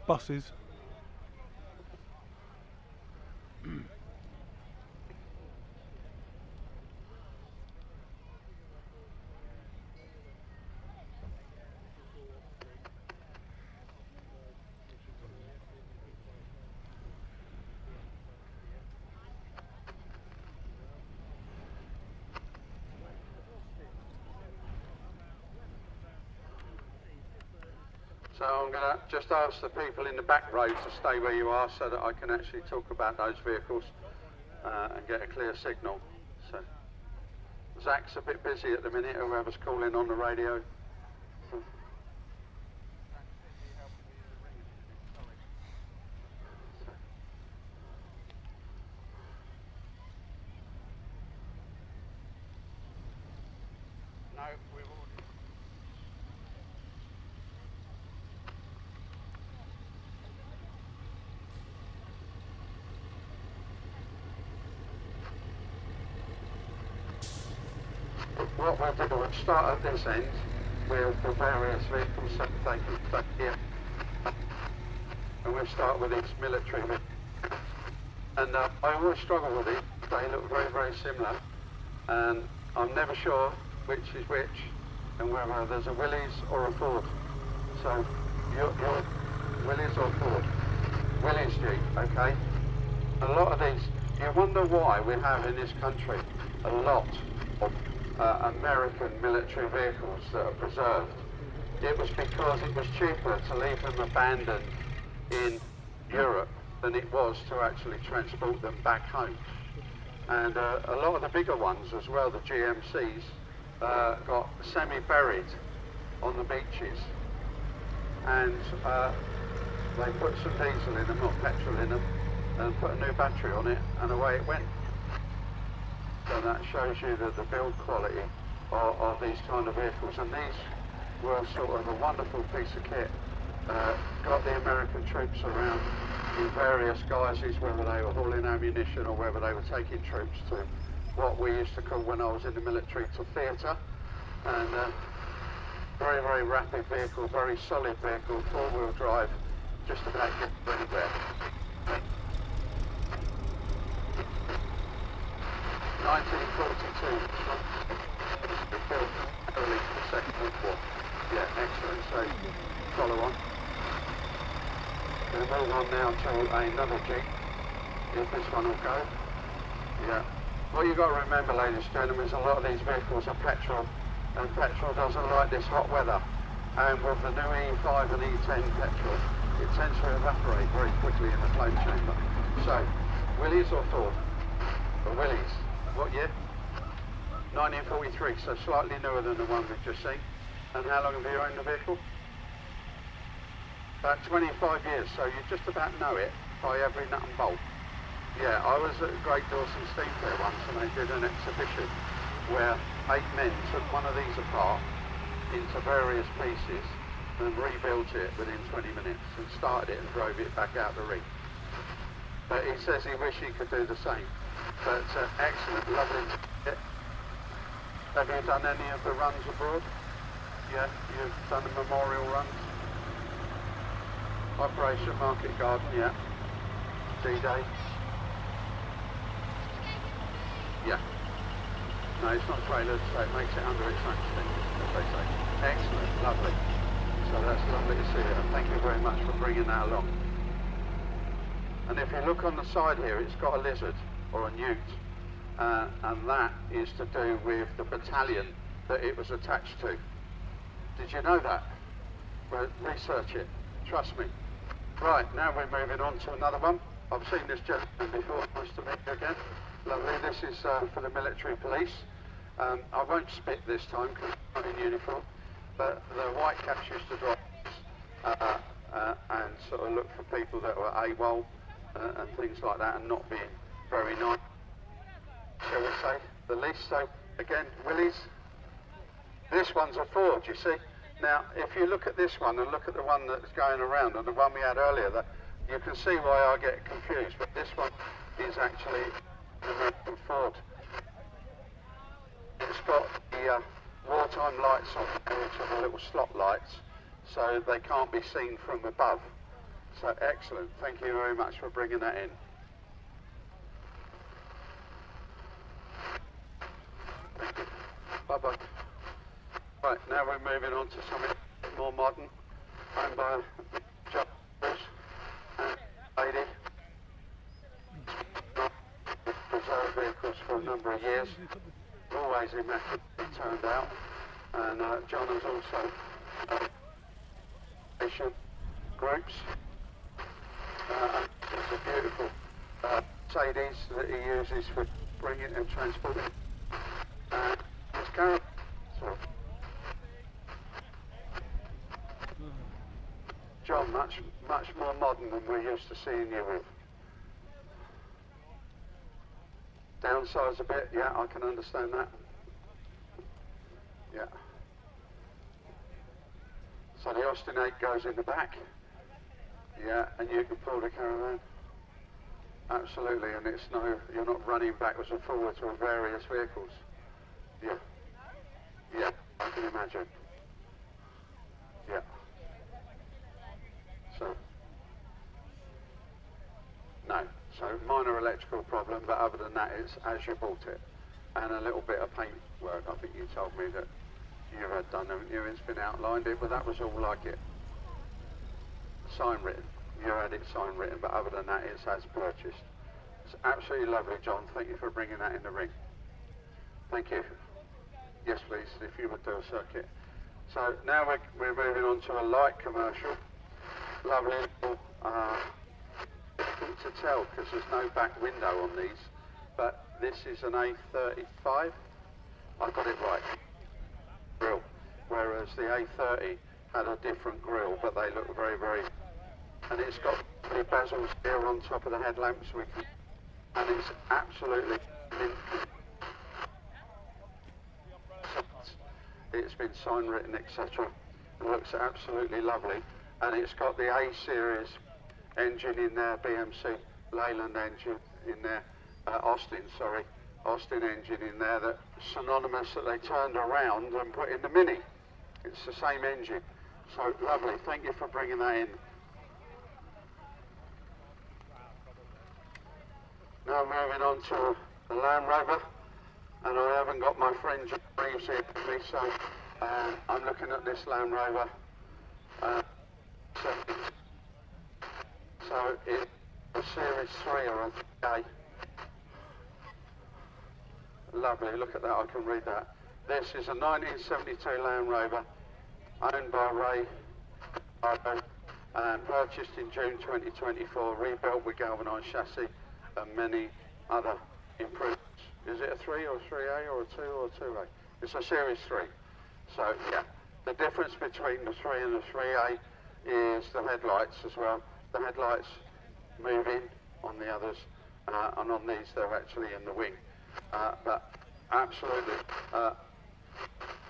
buses. So I'm going to just ask the people in the back row to stay where you are so that I can actually talk about those vehicles and get a clear signal. So Zach's a bit busy at the minute, whoever's calling on the radio. No, we've already... What we'll do, we'll start at this end with the various vehicles so they can stay here. And we'll start with this military vehicle. And I always struggle with these. They look very, very similar. And I'm never sure which is which and whether there's a Willys or a Ford. So you're Willys or Ford? Willys Jeep, okay? A lot of these, you wonder why we have in this country a lot of American military vehicles that are preserved. It was because it was cheaper to leave them abandoned in Europe than it was to actually transport them back home. And a lot of the bigger ones as well, the GMCs, got semi-buried on the beaches, and they put some diesel in them, or petrol in them, and put a new battery on it, and away it went. So that shows you the build quality of these kind of vehicles, and these were sort of a wonderful piece of kit. Got the American troops around in various guises, whether they were hauling ammunition or whether they were taking troops to what we used to call, when I was in the military, to theatre. And very, very rapid vehicle, very solid vehicle, four-wheel drive, just about get anywhere. 1942, built early in the Second World War. Yeah, excellent. So follow on. We'll move on now to another Jeep, if this one will go. Yeah. What you've got to remember, ladies and gentlemen, is a lot of these vehicles are petrol, and petrol doesn't like this hot weather. And with the new E5 and E10 petrol, it tends to evaporate very quickly in the flame chamber. So, Willys or Ford? Or Willys. What year? 1943, so slightly newer than the one we've just seen. And how long have you owned the vehicle? About 25 years, so you just about know it by every nut and bolt. Yeah, I was at Great Dawson Steam Fair once, and they did an exhibition where 8 men took one of these apart into various pieces and rebuilt it within 20 minutes and started it and drove it back out the ring. But he says he wished he could do the same. But excellent, lovely. Have you done any of the runs abroad? Yeah, you've done the memorial runs? Operation Market Garden, yeah. D-Day. Yeah. No, it's not trailers, so it makes it under its own steam, as they say. Excellent, lovely. So that's lovely to see it, and thank you very much for bringing that along. And if you look on the side here, it's got a lizard, or a newt, and that is to do with the battalion that it was attached to. Did you know that? Well, research it, trust me. Right, now we're moving on to another one. I've seen this gentleman before, nice to meet you again. Lovely, this is for the military police. I won't spit this time because I'm not in uniform, but the white caps used to drive and sort of look for people that were AWOL and things like that, and not being very nice, shall we say, the least. So again, Willys, this one's a Ford, you see. Now, if you look at this one and look at the one that's going around and the one we had earlier, that you can see why I get confused, but this one is actually an American Ford. It's got the wartime lights on, which are the little slot lights, so they can't be seen from above. So excellent. Thank you very much for bringing that in. Thank you. Bye-bye. Right, now we're moving on to something more modern, owned by John and lady. Preserved vehicles for a number of years, always immaculately turned out, and John has also groups. And it's a beautiful Mercedes that he uses for bringing and transporting. And his caravan. John, much more modern than we're used to seeing you with. Downsize a bit, yeah, I can understand that. Yeah. So the Austin 8 goes in the back. Yeah, and you can pull the caravan. Absolutely, and it's you're not running backwards and forwards with various vehicles. Yeah. Yeah, I can imagine. Yeah. So, no. So minor electrical problem, but other than that, it's as you bought it. And a little bit of paint work. I think you told me that you had done, haven't you? It's been outlined it, but that was all like it. Sign written. You had it sign written, but other than that, it's as purchased. It's absolutely lovely, John. Thank you for bringing that in the ring. Thank you. Yes, please, if you would do a circuit. So now we're moving on to a light commercial. Lovely little, difficult to tell because there's no back window on these, but this is an A35. I got it right. Grill. Whereas the A30 had a different grill, but they look very, very. And it's got the bezels here on top of the headlamps, and it's absolutely mint. It's been sign written, etc. It looks absolutely lovely, and it's got the A series engine in there, BMC Leyland engine in there, Austin engine in there, that synonymous that they turned around and put in the Mini. It's the same engine. So lovely. Thank you for bringing that in. Now moving on to the Land Rover, and I haven't got my friend John Reeves here with me, so I'm looking at this Land Rover. So it's a Series 3 or a 3A. Lovely, look at that, I can read that. This is a 1972 Land Rover, owned by Ray, and purchased in June 2024, rebuilt with galvanised chassis and many other improvements. Is it a 3 or 3A or a 2 or a 2A? It's a Series 3. So yeah, the difference between the 3 and the 3A is the headlights as well. The headlights move in on the others, and on these they're actually in the wing. But absolutely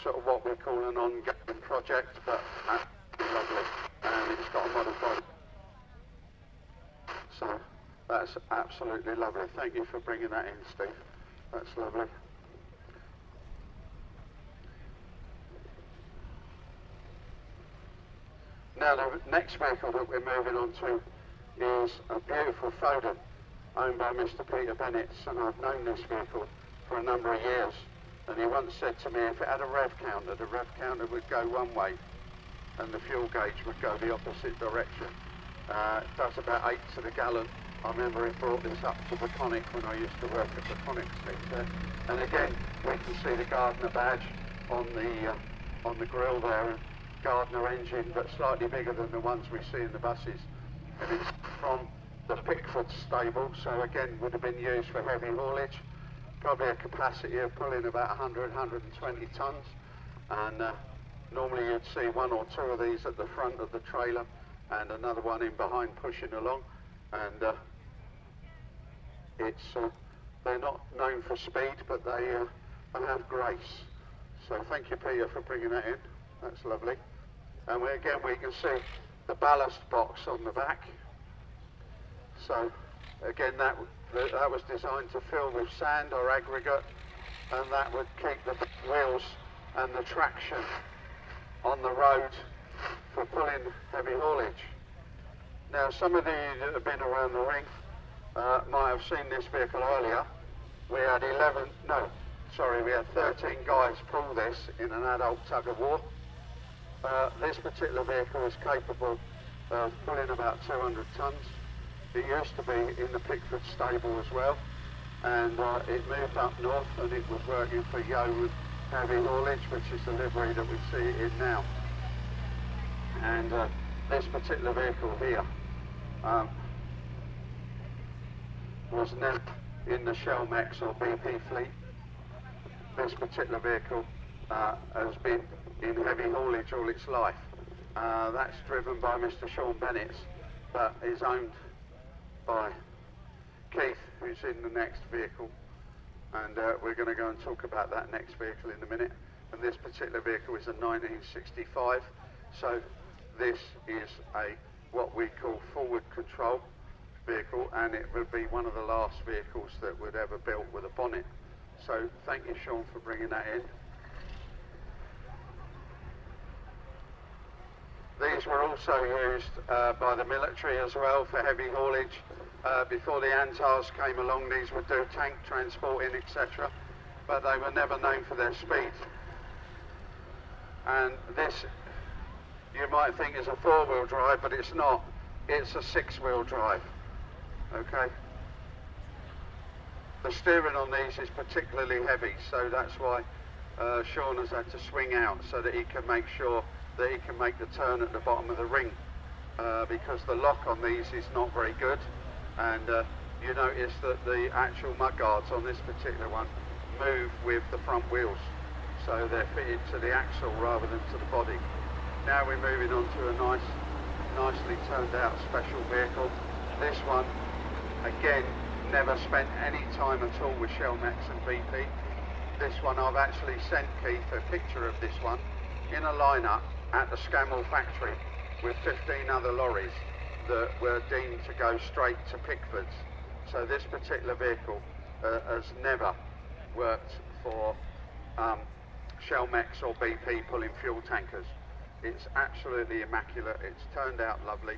sort of what we call an ongoing project, but absolutely lovely, and it's got a modified. So that's absolutely lovely. Thank you for bringing that in, Steve. That's lovely. Now the next vehicle that we're moving on to is a beautiful Foden owned by Mr. Peter Bennett, and I've known this vehicle for a number of years, and he once said to me if it had a rev counter, the rev counter would go one way and the fuel gauge would go the opposite direction. It does about 8 to the gallon. I remember he brought this up to Baconic when I used to work at Baconic there. And again, we can see the Gardner badge on the grille there, Gardner engine, but slightly bigger than the ones we see in the buses. And it's from the Pickford stable, so again would have been used for heavy haulage. Probably a capacity of pulling about 100, 120 tonnes. And normally you'd see 1 or 2 of these at the front of the trailer and another one in behind pushing along. And they're not known for speed, but they have grace. So thank you, Peter, for bringing that in. That's lovely. And we can see the ballast box on the back. So again, that was designed to fill with sand or aggregate, and that would keep the wheels and the traction on the road for pulling heavy haulage. Now, some of you that have been around the ring might have seen this vehicle earlier. We had 13 guys pull this in an adult tug of war. This particular vehicle is capable of pulling about 200 tonnes. It used to be in the Pickford stable as well, and it moved up north and it was working for Yeowood Heavy Haulage, which is the livery that we see it in now. And this particular vehicle here was never in the Shell Mex or BP fleet. This particular vehicle has been in heavy haulage all its life. That's driven by Mr. Sean Bennett, but is owned by Keith, who's in the next vehicle, and we're going to go and talk about that next vehicle in a minute. And this particular vehicle is a 1965, so this is a what we call forward control vehicle, and it would be one of the last vehicles that would ever built with a bonnet. So thank you, Sean, for bringing that in. These were also used by the military as well for heavy haulage. Before the Antars came along, these would do tank transporting, etc. But they were never known for their speed. And this, you might think is a four-wheel drive, but it's not. It's a six-wheel drive. Okay. The steering on these is particularly heavy, so that's why Sean has had to swing out so that he can make sure that he can make the turn at the bottom of the ring, because the lock on these is not very good, and you notice that the actual mudguards on this particular one move with the front wheels, so they're fitted to the axle rather than to the body. Now we're moving on to a nicely turned out special vehicle. This one, again, never spent any time at all with Shell Mex and BP. This one, I've actually sent Keith a picture of this one in a lineup at the Scammell factory with 15 other lorries that were deemed to go straight to Pickfords. So this particular vehicle has never worked for Shell Mex or BP pulling fuel tankers. It's absolutely immaculate. It's turned out lovely,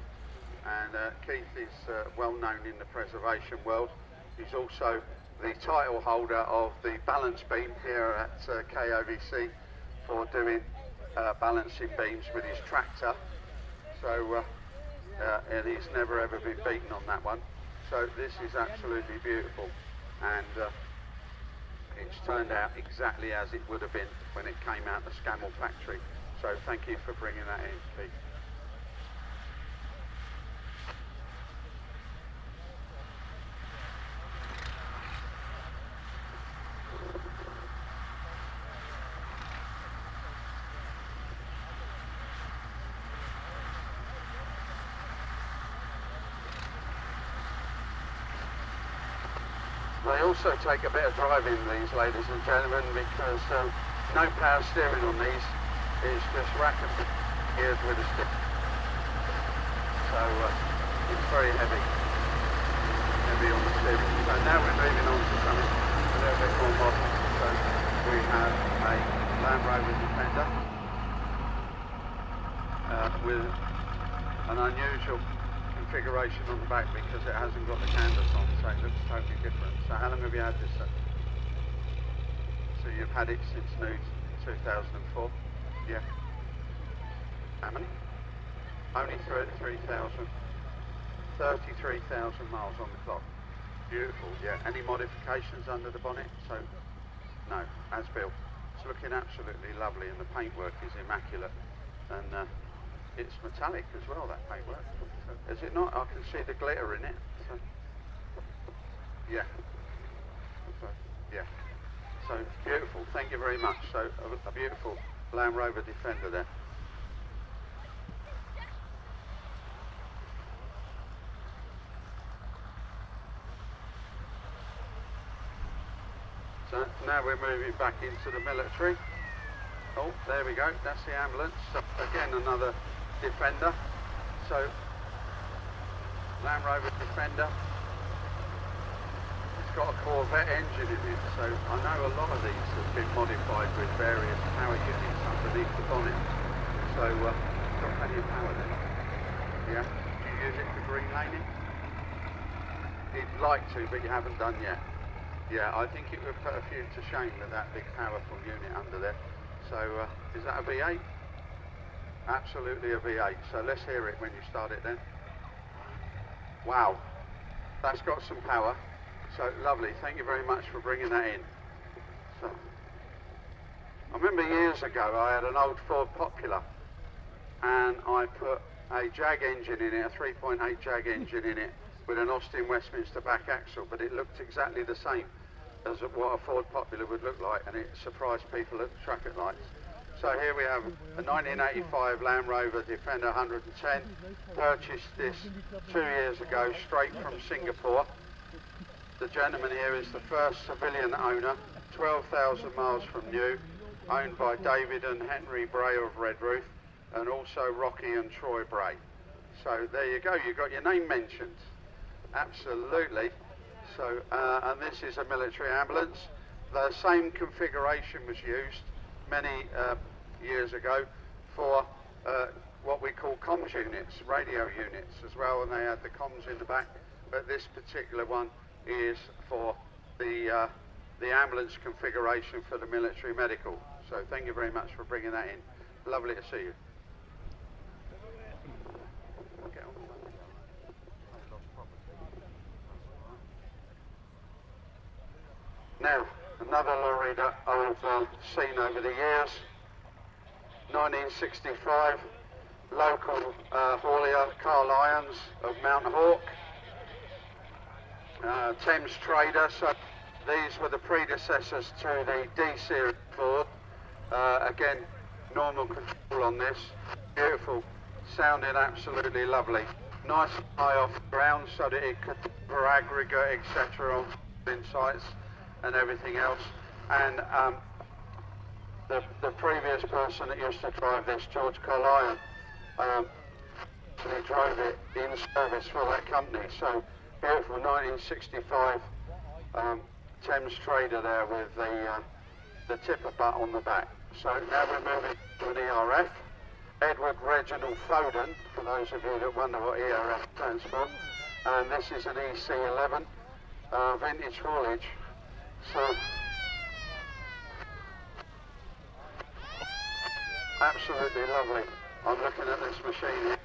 and Keith is well known in the preservation world. He's also the title holder of the balance beam here at k.o.v.c for doing balancing beams with his tractor. So and he's never ever been beaten on that one. So this is absolutely beautiful, and it's turned out exactly as it would have been when it came out the Scammell factory. So thank you for bringing that in, Keith. They also take a bit of driving, these ladies and gentlemen, because no power steering on these. Is just rack and geared with a stick. So it's very heavy on the steering. So now we're moving on to something a little bit more modern. So we have a Land Rover Defender with an unusual configuration on the back because it hasn't got the canvas on, so it looks totally different. So how long have you had this, sir? So you've had it since new 2004? Yeah. How many? Only 33,000 miles on the clock. Beautiful, yeah. Any modifications under the bonnet? So, no, as built. It's looking absolutely lovely, and the paintwork is immaculate. And it's metallic as well, that paintwork. So, is it not? I can see the glitter in it. So, yeah. So, yeah. So, beautiful. Thank you very much. So, a beautiful Land Rover Defender there. So now we're moving back into the military. Oh, there we go. That's the ambulance. So again, another Defender. So Land Rover Defender. Got a Corvette engine in it, so I know a lot of these have been modified with various power units underneath the bonnet. So got plenty of power there. Yeah. Do you use it for green laning? You'd like to, but you haven't done yet. Yeah, I think it would put a few to shame with that big powerful unit under there. So, is that a V8? Absolutely a V8. So let's hear it when you start it then. Wow, that's got some power. So lovely, thank you very much for bringing that in. So, I remember years ago I had an old Ford Popular and I put a Jag engine in it, a 3.8 Jag engine in it with an Austin Westminster back axle, but it looked exactly the same as what a Ford Popular would look like, and it surprised people at the traffic lights. So here we have a 1985 Land Rover Defender 110, purchased this 2 years ago straight from Singapore. The gentleman here is the first civilian owner, 12,000 miles from new, owned by David and Henry Bray of Redruth, and also Rocky and Troy Bray. So there you go, you got your name mentioned. Absolutely. So, and this is a military ambulance. The same configuration was used many years ago for what we call comms units, radio units as well, and they had the comms in the back. But this particular one is for the ambulance configuration for the military medical. So thank you very much for bringing that in. Lovely to see you. Now, another lorry that I've seen over the years, 1965, local haulier, Carl Lyons of Mount Hawke, Thames Trader. So these were the predecessors to the D-Series Ford. Again, normal control on this, beautiful, sounding absolutely lovely. Nice high off the ground so that it could for aggregate, etc. on sites and everything else. And the previous person that used to drive this, George Carlyon, he drove it in service for that company. So beautiful 1965 Thames Trader there with the tipper butt on the back. So now we're moving to an ERF. Edward Reginald Foden, for those of you that wonder what ERF stands for. And this is an EC11 vintage haulage. So absolutely lovely. I'm looking at this machine here.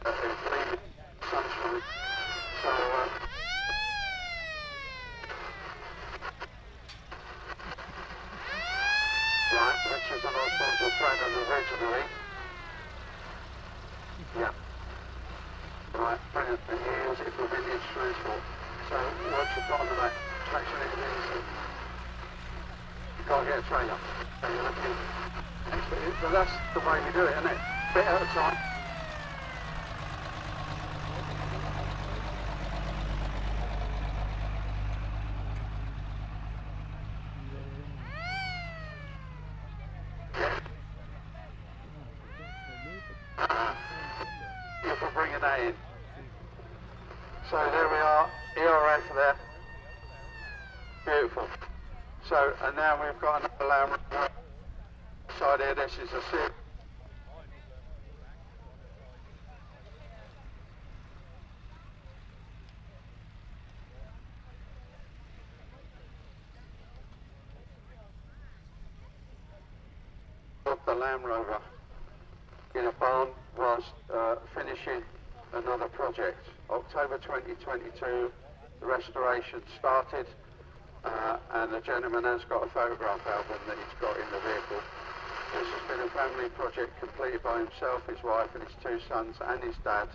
It's bleeding sunshine. So right, which is an Osborne Pratt originally. Yeah. Right, brilliant. And you use it for vintage transport. So what you got on the back? Traction engines. You can't get a trailer. So you're looking. But that's the way we do it, isn't it? Bit at a time. You for bringing that in. So there we are, ERF there. Beautiful. So, and now we've got another Land Rover side here. This is a series. The Land Rover in a barn was finishing another project. October 2022, the restoration started, and the gentleman has got a photograph album that he's got in the vehicle. This has been a family project completed by himself, his wife and his two sons and his dad,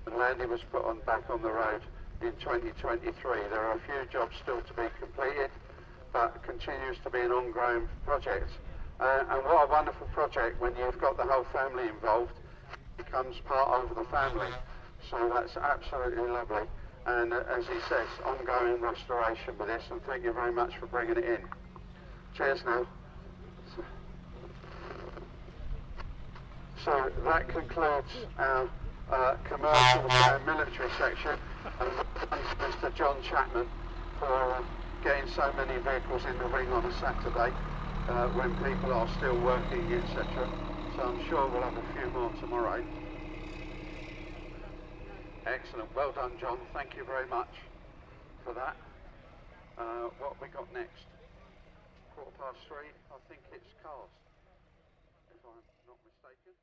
and Landy was put back on the road in 2023. There are a few jobs still to be completed, but continues to be an ongoing project. And what a wonderful project when you've got the whole family involved. It becomes part of the family. So that's absolutely lovely. And as he says, ongoing restoration with this, and thank you very much for bringing it in. Cheers now. So that concludes our commercial and military section. And thanks to Mr. John Chapman for getting so many vehicles in the ring on a Saturday. When people are still working, etc. So I'm sure we'll have a few more tomorrow. Excellent, well done John, thank you very much for that. What have we got next? 3:15, I think it's cast, if I'm not mistaken.